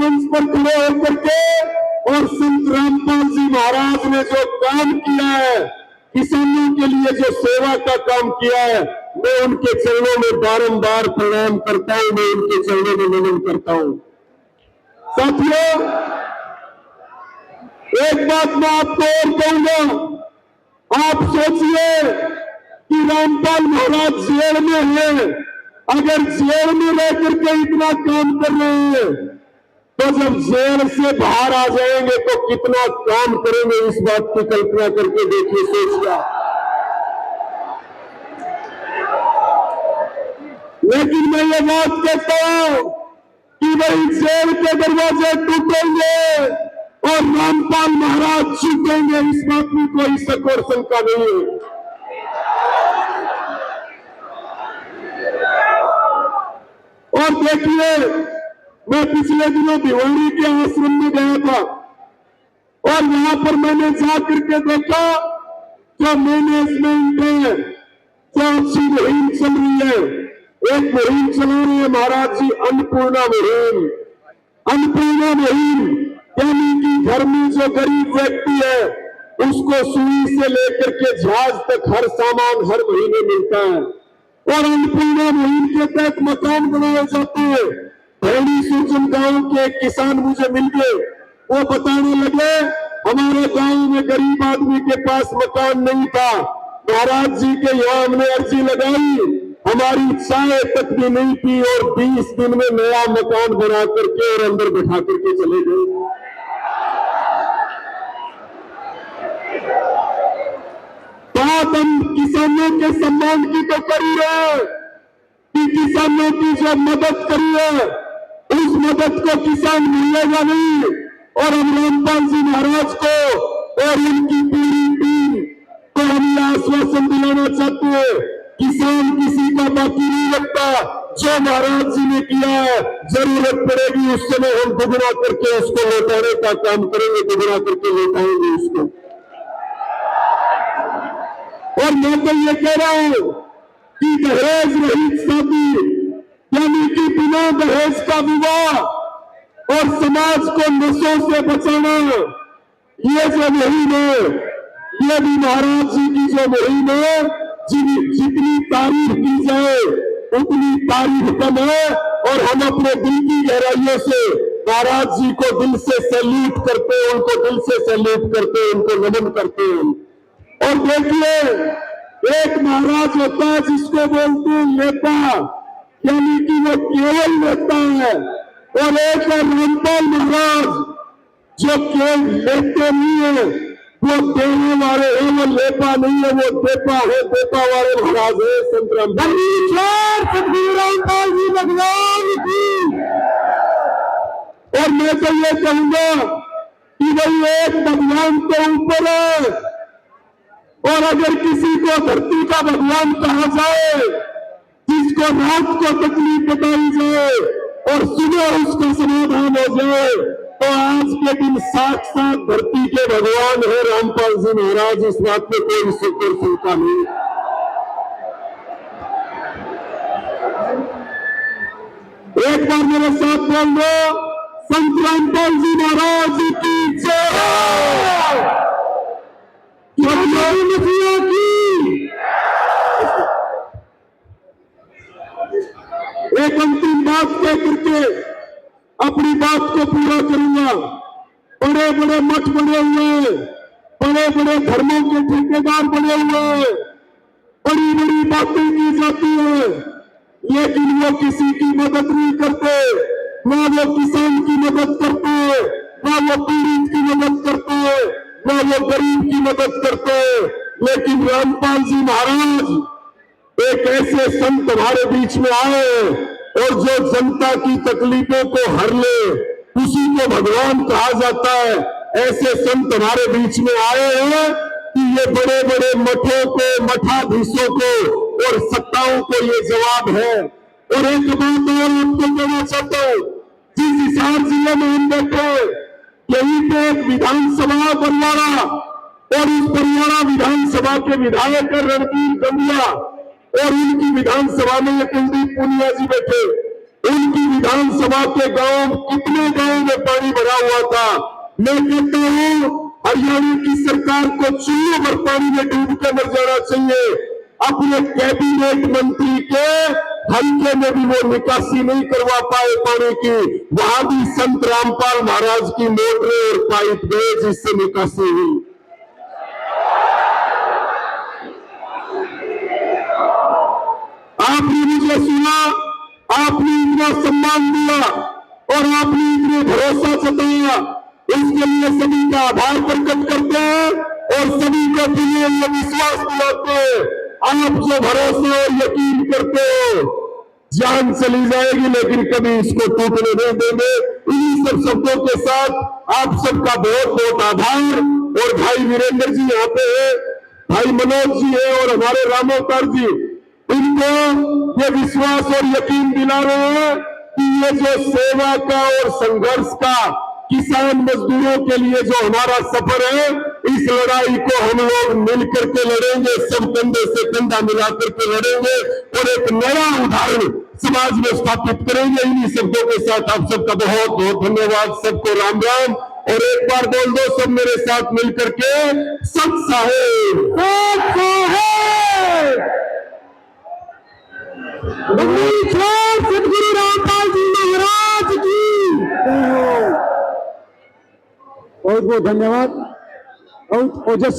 मंच पर खड़े होकर के और संत रामपाल जी महाराज ने जो काम किया है, किसानों के लिए जो सेवा का काम किया है, मैं उनके चरणों में बारंबार प्रणाम करता हूं, मैं उनके चरणों में नमन करता हूं। साथियों, एक बात मैं आपको और कहूंगा, आप सोचिए कि रामपाल महाराज जेल में हैं, अगर जेल में रहकर के इतना काम कर रहे हैं, तो जब जेल से बाहर आ जाएंगे तो कितना काम करेंगे, इस बात की कल्पना करके देखिए, सोचिए। लेकिन मैं ये बात कहता हूं कि भाई जेल के दरवाजे टूटेंगे और रामपाल महाराज जीतेंगे, इस बात में कोई शक और शंका नहीं है। और देखिए, मैं पिछले दिनों भिवाड़ी के आश्रम में गया था और यहां पर मैंने जाकर के देखा जो मैनेजमेंट है, जो अच्छी मुहिम चल रही है। एक मुहिम चला रही है महाराज जी, अन्नपूर्णा मुहिम। अन्नपूर्णा मुहिम यानी कि घर में जो गरीब व्यक्ति है उसको सुई से लेकर के जहाज तक हर सामान हर महीने मिलता है। और अन्नपूर्णा मुहिम के तहत मकान बनाए जाते हैं। भैड़ी सुरजन गांव के किसान मुझे मिल गए, वो बताने लगे हमारे गांव में गरीब आदमी के पास मकान नहीं था, महाराज जी के यहाँ हमने अर्जी लगाई, हमारी चाय तक भी नहीं पी और 20 दिन में नया मकान बना करके और अंदर बैठा करके चले गए। बात हम किसानों के सम्मान की तो करी है कि किसानों की जो मदद करी है उस मदद को किसान मिलेगा नहीं। और हम रामपाल जी महाराज को और उनकी पूरी टीम को हम आश्वासन दिलाना चाहते हैं, किसान किसी का बाकी नहीं रखता। जो महाराज जी ने किया है, जरूरत पड़ेगी उस समय हम दुगना करके उसको लौटाने का काम करेंगे, दुगना करके लौटाएंगे उसको। और मैं तो ये कह रहा हूं कि दहेज रहित शादी यानी कि बिना दहेज का विवाह और समाज को नशों से बचाना, ये जो मुहिम है, ये भी महाराज जी की जो मुहिम है, जितनी तारीफ की जाए उतनी तारीफ कम है। और हम अपने दिल की गहराइयों से महाराज जी को दिल से सैल्यूट करते हैं, उनको दिल से सैल्यूट करते हैं, उनको नमन करते हैं। और देखिए, एक महाराज होता है जिसको बोलते हैं नेता, यानी कि वो केवल नेता है। और एक है रामपाल महाराज जो केवल लेते नहीं है, वो देने वाले हैं, वो लेपा नहीं है, वो देपा है, देपा वाले महाराज है। संत रामपाल जी भगवान की। और मैं तो ये कहूंगा कि भाई एक भगवान तो ऊपर है, और अगर किसी को धरती का भगवान कहा जाए, जिसको रात को तकलीफ बताई जाए और सुबह उसका समाधान हो जाए, तो आज के दिन साक्षात धरती के भगवान है रामपाल जी महाराज। इस बात में कोई शक और शंका नहीं। एक बार मेरे साथ बोल दो, संत रामपाल जी महाराज की जय। एक अंतिम बात कह करके अपनी बात को पूरा करूंगा। बड़े बड़े मठ बने हुए, बड़े बड़े धर्मों के ठेकेदार बने हुए, बड़ी बड़ी बातें की जाती है, लेकिन वो किसी की मदद नहीं करते। ना वो किसान की मदद करते, ना वो पीड़ित की मदद करते, ना वो गरीब की मदद करते। लेकिन रामपाल जी महाराज एक ऐसे संत हमारे बीच में आए और जो जनता की तकलीफों को हर ले, उसी को भगवान कहा जाता है। ऐसे संत हमारे बीच में आए हैं कि ये बड़े बड़े मठों को, मठाधीशों को और सत्ताओं को ये जवाब है। और एक बात और आपको कहना चाहता हूं, जिस हिसार जिले में हम बैठे, यहीं पे एक विधानसभा बरवाड़ा, और इस बरवाड़ा विधानसभा के विधायक रणबीर गंगुआ और उनकी विधानसभा में ये कुलदीप पुनिया जी बैठे। उनकी विधानसभा के गांव, कितने गांव में पानी भरा हुआ था। मैं कहता हूं हरियाणा की सरकार को चूल्हों भर पानी में डूब के मर जाना चाहिए। अपने कैबिनेट मंत्री के हल्के में भी वो निकासी नहीं करवा पाए पानी की, वहां भी संत रामपाल महाराज की मोटरें और पाइप गए जिससे निकासी हुई। आपने मुझे सुना, आपने इतना सम्मान दिया और आपने इतने भरोसा जताया, इसके लिए सभी का आभार प्रकट करते हैं और सभी को फिर ये विश्वास दिलाते हैं। आप जो भरोसा और यकीन करते हो, जान चली जाएगी लेकिन कभी इसको टूटने नहीं देंगे। इन्हीं सब शब्दों के साथ आप सबका बहुत बहुत आभार। और भाई वीरेंद्र जी यहाँ पे है, भाई मनोज जी है और हमारे रामोवतार जी, इनको ये विश्वास और यकीन दिला रहे हैं कि ये जो सेवा का और संघर्ष का किसान मजदूरों के लिए जो हमारा सफर है, इस लड़ाई को हम लोग मिलकर के लड़ेंगे, सब कंधे से कंधा मिलाकर के लड़ेंगे और एक नया उदाहरण समाज में स्थापित करेंगे। इन्हीं शब्दों के साथ आप सबका बहुत बहुत धन्यवाद। सबको राम राम। और एक बार बोल दो सब मेरे साथ मिलकर के, सत साहेब, सत साहेब। सतगुरु रामपाल जी महाराज की बहुत बहुत धन्यवाद। ओजस्वी